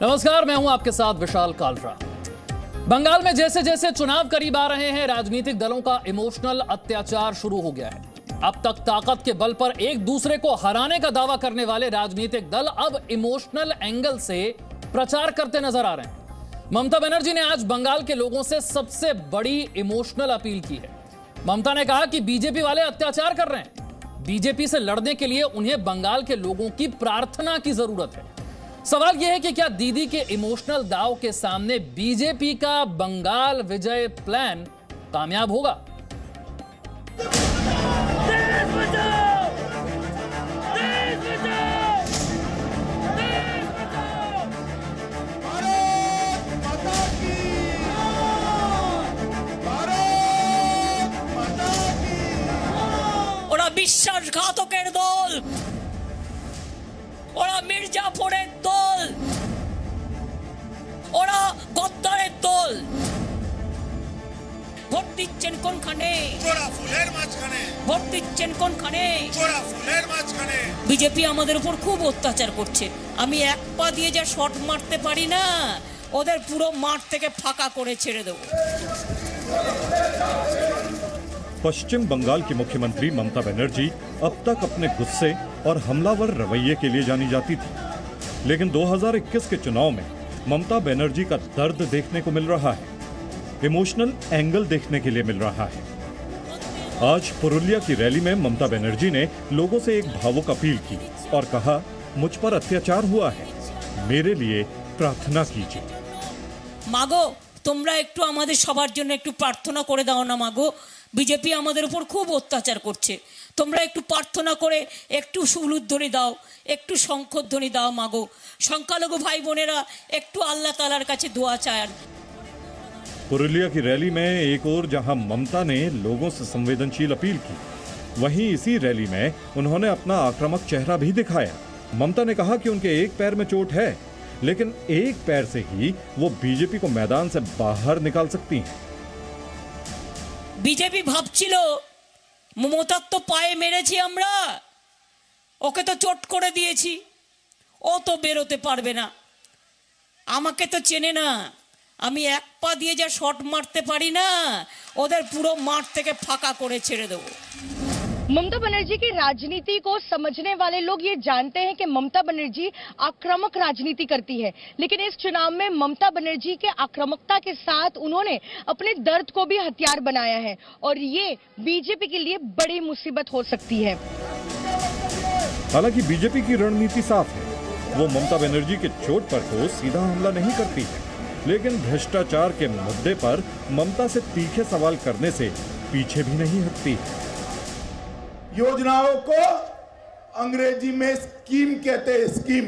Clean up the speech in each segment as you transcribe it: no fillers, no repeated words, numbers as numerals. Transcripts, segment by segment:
नमस्कार, मैं हूं आपके साथ विशाल कालरा। बंगाल में जैसे जैसे चुनाव करीब आ रहे हैं, राजनीतिक दलों का इमोशनल अत्याचार शुरू हो गया है। अब तक ताकत के बल पर एक दूसरे को हराने का दावा करने वाले राजनीतिक दल अब इमोशनल एंगल से प्रचार करते नजर आ रहे हैं। ममता बनर्जी ने आज बंगाल के लोगों से सबसे बड़ी इमोशनल अपील की है। ममता ने कहा कि बीजेपी वाले अत्याचार कर रहे हैं। बीजेपी से लड़ने के लिए उन्हें बंगाल के लोगों की प्रार्थना की जरूरत है। सवाल यह है कि क्या दीदी के इमोशनल दाव के सामने बीजेपी का बंगाल विजय प्लान कामयाब होगा? देश बचाओ! देश बचाओ! देश बचाओ! भारत माता की! भारत माता की! ওরা বিশ্বাসঘাতকের দল, ওরা মির্জাফরের দল, ওরা গদ্দারের দল। ভোট দিচ্ছেন কোনখানে? চোরা ফুলের মাঝখানে। ভোট দিচ্ছেন কোনখানে? চোরা ফুলের মাঝখানে। বিজেপি আমাদের উপর খুব অত্যাচার করছে। আমি এক পা দিয়ে যা শট মারতে পারি না, ওদের পুরো মাঠ থেকে ফাঁকা করে ছেড়ে দেবো। पश्चिम बंगाल की मुख्यमंत्री ममता बनर्जी अब तक अपने गुस्से और हमलावर रवैये के लिए जानी जाती थी, लेकिन 2021 के चुनाव में ममता बनर्जी का दर्द देखने को मिल रहा है, इमोशनल एंगल देखने के लिए मिल रहा है। आज पुरुलिया की रैली में ममता बनर्जी ने लोगों से एक भावुक अपील की और कहा, मुझ पर अत्याचार हुआ है, मेरे लिए प्रार्थना कीजिए। মাগো, তোমরা একটু আমাদের সবার জন্য একটু প্রার্থনা করে দাও না মাগো। বিজেপি আমাদের উপর খুব অত্যাচার করছে। তোমরা একটু প্রার্থনা করে একটু সুলুধ্বনি দাও, একটু শঙ্খধ্বনি দাও মাগো। সংখ্যালঘু ভাই বোনেরা একটু আল্লাহ তাআলার কাছে দোয়া চান। पुरुलिया की रैली में एक और जहां ममता ने लोगों से संवेदनशील अपील की, वहीं इसी रैली में उन्होंने अपना आक्रामक चेहरा भी दिखाया। ममता ने कहा कि उनके एक पैर में चोट है, लेकिन एक पैर से ही वो बीजेपी को मैदान से बाहर निकाल सकती हैं। বিজেপি ভাবছিল মমতার তো পায়ে মেরেছি আমরা, ওকে তো চোট করে দিয়েছি, ও তো বেরোতে পারবে না, আমাকে তো চেনে না, আমি এক পা দিয়ে যা শট মারতে পারি না, ওদের পুরো মাঠ থেকে ফাঁকা করে ছেড়ে দেবো। ममता बनर्जी की राजनीति को समझने वाले लोग ये जानते हैं कि ममता बनर्जी आक्रामक राजनीति करती है, लेकिन इस चुनाव में ममता बनर्जी के आक्रामकता के साथ उन्होंने अपने दर्द को भी हथियार बनाया है और ये बीजेपी के लिए बड़ी मुसीबत हो सकती है। हालांकि बीजेपी की रणनीति साफ है, वो ममता बनर्जी के चोट पर तो सीधा हमला नहीं करती है, लेकिन भ्रष्टाचार के मुद्दे पर ममता से तीखे सवाल करने से पीछे भी नहीं हटती है। योजनाओं को अंग्रेजी में स्कीम कहते हैं। स्कीम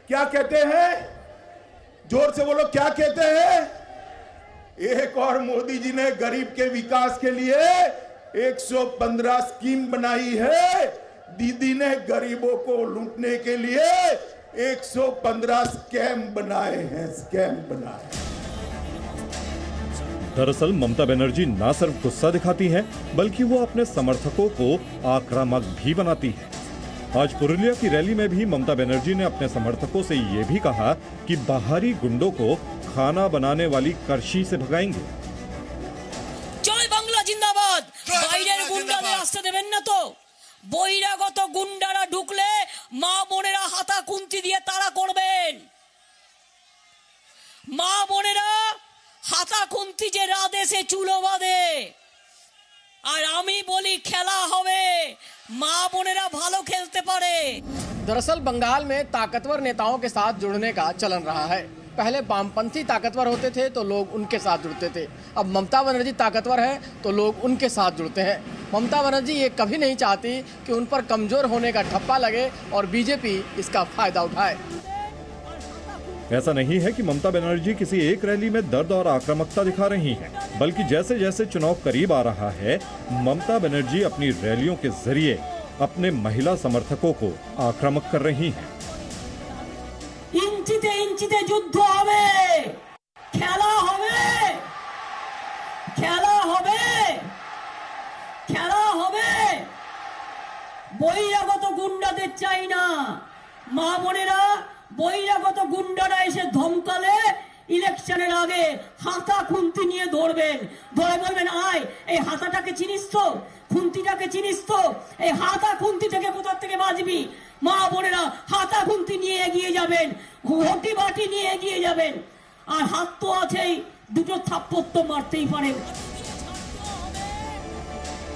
क्या कहते हैं? जोर से बोलो, क्या कहते हैं? एक और मोदी जी ने गरीब के विकास के लिए 115 स्कीम बनाई है। दीदी ने गरीबों को लूटने के लिए 115 स्कैम बनाए हैं। स्कैम बनाए। दरअसल ममता बनर्जी न सिर्फ गुस्सा दिखाती हैं, बल्कि वो अपने समर्थकों को आक्रामक भी बनाती है। आज पुरुलिया की रैली में भी ममता बनर्जी ने अपने समर्थकों से ये भी कहा कि बाहरी गुंडों को खाना बनाने वाली करशी से भगाएंगे। জয় বাংলা জিন্দাবাদ। বাইরের গুন্ডাদের আসতে দেবেন না তো। বহিরাগত গুন্ডারা ঢুকলে মা বোনেরা হাতা খুন্তি দিয়ে তাড়া করবেন। মা বোনেরা হাতা খুন্তি যে রাধেছে চুলো বাঁধে, আর আমি বলি খেলা হবে, মা বোনেরা ভালো খেলতে পারে। दरअसल बंगाल में ताकतवर नेताओं के साथ जुड़ने का चलन रहा है। पहले वामपंथी ताकतवर होते थे तो लोग उनके साथ जुड़ते थे, अब ममता बनर्जी ताकतवर है तो लोग उनके साथ जुड़ते हैं। ममता बनर्जी ये कभी नहीं चाहती कि उन पर कमजोर होने का ठप्पा लगे और बीजेपी इसका फायदा उठाए। ऐसा नहीं है कि ममता बनर्जी किसी एक रैली में दर्द और आक्रामकता दिखा रही हैं, बल्कि जैसे जैसे चुनाव करीब आ रहा है, ममता बनर्जी अपनी रैलियों के जरिए अपने महिला समर्थकों को आक्रामक कर रही हैं। ইঞ্চিতে ইঞ্চিতে যুদ্ধ হবে, খেলা হবে, খেলা হবে, খেলা হবে। বহিরাগত গুন্ডাদের চাই না, মা বোনেরা বহিরাগত গুন্ডারা এসে ধমকালে ইলেকশনের আগে হাতা খুন্তি নিয়ে ধরবেন, ধরে বলবেন আয় এই হাতাটাকে চিনিস তো, খুন্তিটাকে চিনিস তো, এই হাতা খুন্তি থেকে কোথা থেকে বাঁচবি। মা বোনেরা হাতা খুন্তি নিয়ে এগিয়ে যাবেন, ঘটি বাটি নিয়ে এগিয়ে যাবেন, আর হাত তো আছেই, দুটো থাপ্পড় তো মারতেই পারেন।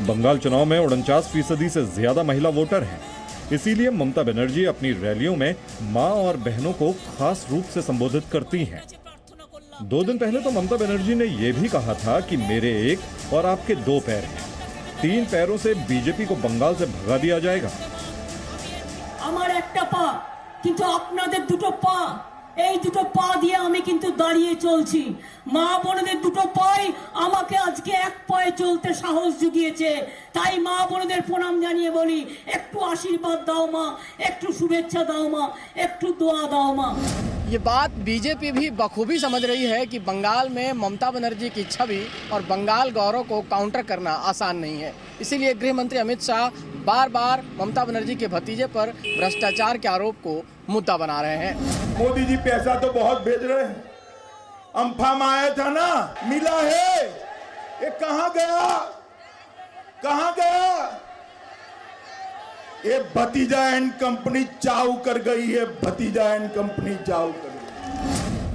बंगाल चुनाव में 49% से ज्यादा महिला वोटर हैं। इसीलिए ममता बनर्जी अपनी रैलियों में मां और बहनों को खास रूप से संबोधित करती हैं। 2 दिन पहले तो ममता बनर्जी ने यह भी कहा था कि मेरे एक और आपके 2 पैर हैं, 3 पैरों से बीजेपी को बंगाल से भगा दिया जाएगा। আমার একটা পা, কিন্তু আপনাদের দুটো পা, এই দুটো পা দিয়ে আমি কিন্তু দাঁড়িয়ে চলছি। মা বোনদের দুটো পাই আমাকে আজকে এক পায়ে চলতে সাহস জুগিয়েছে। তাই মা বোনদের প্রণাম জানিয়ে বলি, একটু আশীর্বাদ দাও মা, একটু শুভেচ্ছা দাও মা, একটু দোয়া দাও মা। ये बात बीजेपी भी बखूबी समझ रही है कि बंगाल में ममता बनर्जी की छवि और बंगाल गौरव को काउंटर करना आसान नहीं है। इसीलिए गृह मंत्री अमित शाह बार बार ममता बनर्जी के भतीजे पर भ्रष्टाचार के आरोप को मुद्दा बना रहे हैं। मोदी जी पैसा तो बहुत भेज रहे हैं, अम्फाम आया था ना, मिला है, ये कहां गया, कहां गया? ये भतीजा एंड कंपनी चाऊ कर गई है, भतीजा एंड कंपनी चाऊ कर गई।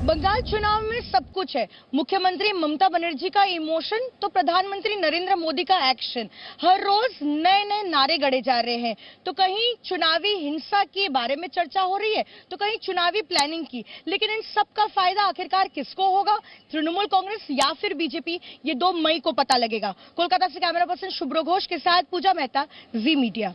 बंगाल चुनाव में सब कुछ है, मुख्यमंत्री ममता बनर्जी का इमोशन तो प्रधानमंत्री नरेंद्र मोदी का एक्शन। हर रोज नए नए नारे गढ़े जा रहे हैं, तो कहीं चुनावी हिंसा के बारे में चर्चा हो रही है, तो कहीं चुनावी प्लानिंग की। लेकिन इन सब का फायदा आखिरकार किसको होगा, तृणमूल कांग्रेस या फिर बीजेपी, ये 2 मई को पता लगेगा। कोलकाता से कैमरा पर्सन शुभ्रो घोष के साथ पूजा मेहता, जी मीडिया।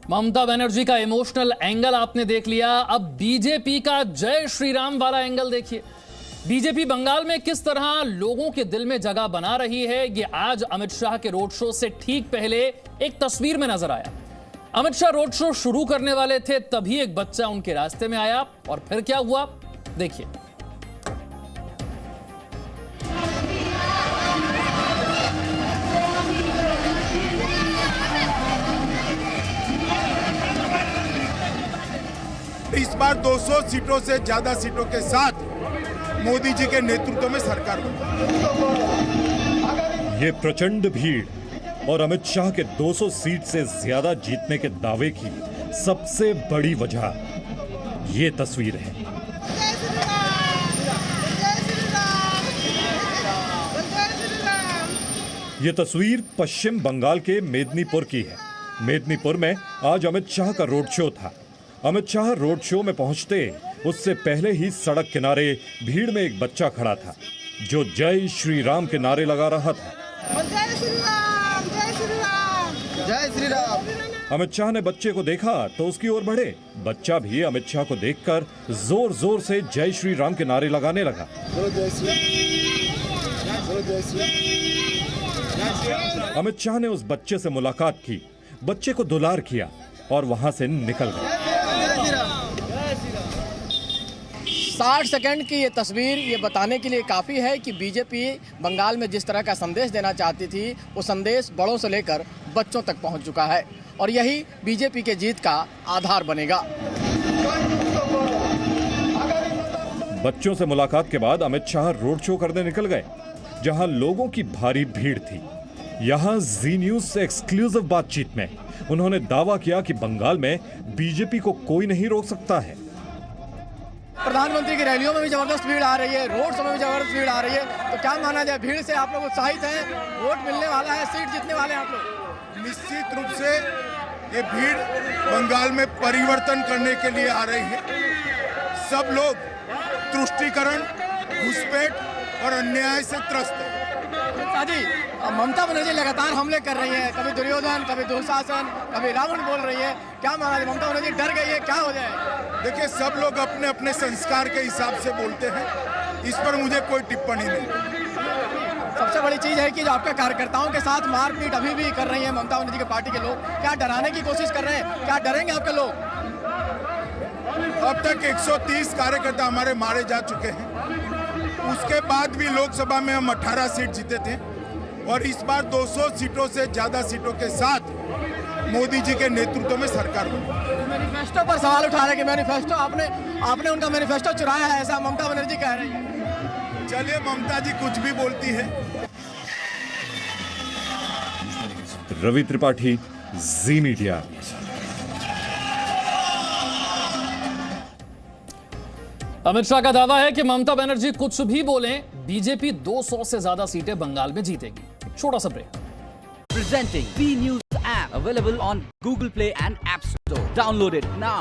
ममता बनर्जी का इमोशनल एंगल आपने देख लिया, अब बीजेपी का जय श्री राम वाला एंगल देखिए। बीजेपी बंगाल में किस तरह लोगों के दिल में जगह बना रही है, ये आज अमित शाह के रोड शो से ठीक पहले एक तस्वीर में नजर आया। अमित शाह रोड शो शुरू करने वाले थे, तभी एक बच्चा उनके रास्ते में आया, और फिर क्या हुआ देखिए। इस बार 200 सीटों से ज्यादा सीटों के साथ मोदी जी के नेतृत्व में सरकार बनी। ये प्रचंड भीड़ और अमित शाह के 200 सीट से ज्यादा जीतने के दावे की सबसे बड़ी वजह ये तस्वीर है। ये तस्वीर पश्चिम बंगाल के मेदिनीपुर की है। मेदिनीपुर में आज अमित शाह का रोड शो था। अमित शाह रोड शो में पहुंचते उससे पहले ही सड़क किनारे भीड़ में एक बच्चा खड़ा था जो जय श्री राम के नारे लगा रहा था। जय श्री राम, जय श्री राम, जय श्री राम। अमित शाह ने बच्चे को देखा तो उसकी ओर बढ़े। बच्चा भी अमित शाह को देखकर जोर जोर से जय श्री राम के नारे लगाने लगा। अमित शाह ने उस बच्चे से मुलाकात की, बच्चे को दुलार किया और वहां से निकल गए। 60 सेकंड की ये तस्वीर ये बताने के लिए काफ़ी है कि बीजेपी बंगाल में जिस तरह का संदेश देना चाहती थी, वो संदेश बड़ों से लेकर बच्चों तक पहुंच चुका है, और यही बीजेपी के जीत का आधार बनेगा। बच्चों से मुलाकात के बाद अमित शाह रोड शो करने निकल गए, जहां लोगों की भारी भीड़ थी। यहां जी न्यूज से एक्सक्लूसिव बातचीत में उन्होंने दावा किया कि बंगाल में बीजेपी को कोई नहीं रोक सकता है। प्रधानमंत्री की रैलियों में भी जबरदस्त भीड़ आ रही है, रोड शो में भी जबरदस्त भीड़ आ रही है, तो क्या माना जाए, भीड़ से आप लोग उत्साहित हैं, वोट मिलने वाला है, सीट जीतने वाले हैं आप लोग? निश्चित रूप से ये भीड़ बंगाल में परिवर्तन करने के लिए आ रही है। सब लोग तुष्टीकरण, घुसपैठ और अन्याय से त्रस्त है। शादी ममता बनर्जी लगातार हमले कर रही है, कभी दुर्योधन, कभी दुशासन, कभी रावण बोल रही है, क्या माना जाए, ममता बनर्जी डर गई है, क्या हो जाए? देखिए, सब लोग अपने अपने संस्कार के हिसाब से बोलते हैं, इस पर मुझे कोई टिप्पणी नहीं। सबसे बड़ी चीज है कि जो आपके कार्यकर्ताओं के साथ मारपीट अभी भी कर रही है ममता बनर्जी के पार्टी के लोग, क्या डराने की कोशिश कर रहे हैं, क्या डरेंगे आपके लोग? अब तक 130 कार्यकर्ता हमारे मारे जा चुके हैं। उसके बाद भी लोकसभा में हम 18 सीट जीते थे, और इस बार 200 सीटों से ज्यादा सीटों के साथ मोदी जी के नेतृत्व में सरकार बनी। मैनिफेस्टो पर सवाल उठा रहे कि मैनिफेस्टो आपने उनका मैनिफेस्टो चुराया है, ऐसा ममता बनर्जी कह रही है। चलिए ममता जी कुछ भी बोलती है। रवि त्रिपाठी, जी मीडिया। अमित शाह का दावा है कि ममता बनर्जी कुछ भी बोलें, बीजेपी 200 से ज्यादा सीटें बंगाल में जीतेगी। छोटा सा break. Presenting B News app available on Google Play and App Store. Download it now.